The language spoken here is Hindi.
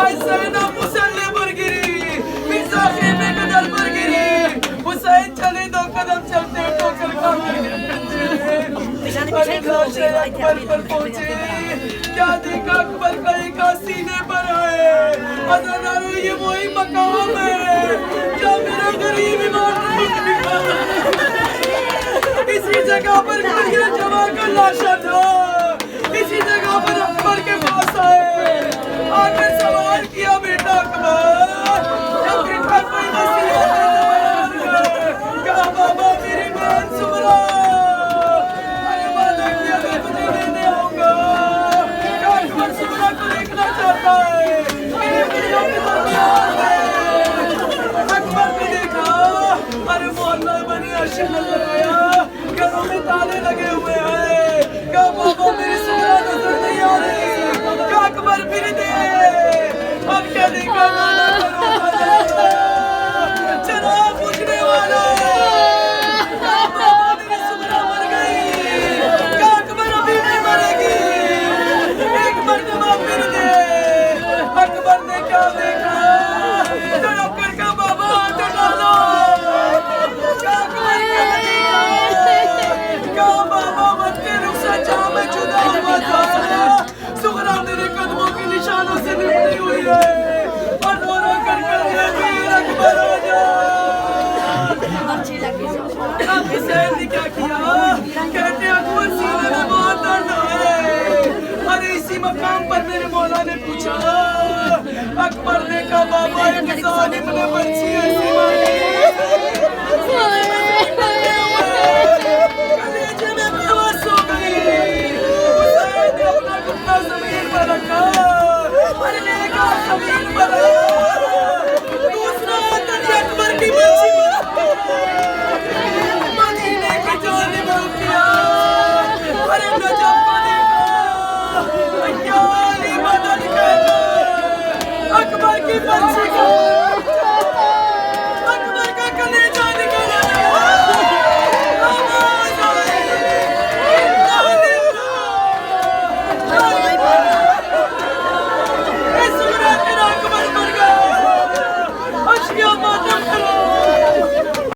हुसैन मुसल्ले पर गिरी, मिर्जा खेमे कदम पर गिरी, हुसैन चले 2 कदम चलते ठोकर खाकर अकबर पर पहुंचे, क्या देखा अकबर का एक सीने पर आए, अजर ये वही मकाम है क्या मेरा गरीब इमाम इसी जगह पर जवान का लाशा था, इसी जगह पर अकबर के पास आए, आकर सवाल किया बेटा अकबर, जब घर कोई कहा बाबा मेरी बहन सुमरा, अरे वादा किया मैं तुझे लेने आऊंगा, क्या अकबर सुमरा को देखना चाहता है, मेरे पिता के दरमियान में अकबर ने देखा, अरे मोहल्ला बनी अर्श नजर आया, घरों में ताले लगे हुए हैं, क्या बाबा मेरी सुमरा नजर नहीं आ रही, क्या अकबर फिर दे, अब क्या देखा चला पूछने वाला, क्या बाबा मेरी सुमरा मर गई, क्या अकबर अभी नहीं मरेगी, एक मरतबा फिर दे, अकबर ने क्या देखा, तड़प कर का बाबा तो डालो, क्या अकबर क्या देखा, क्या बाबा मत के रुखसत जहाँ में जुदा हुआ था, सुगरा तेरे कदमों के निशानों से लिपटी हुई है, और रो रो कर ये वीर अकबर हो जा। अब हुसैन ने क्या किया, कहते अकबर सीने में बहुत दर्द है, अरे इसी मकाम पर मेरे मौला ने पूछा, अकबर ने कहा बाबा एक जालिम ने बच्ची ऐसी मारी, कलेजे में बेहोश हो गई, हुसैन ने अपना घुटना जमीन पर रखा,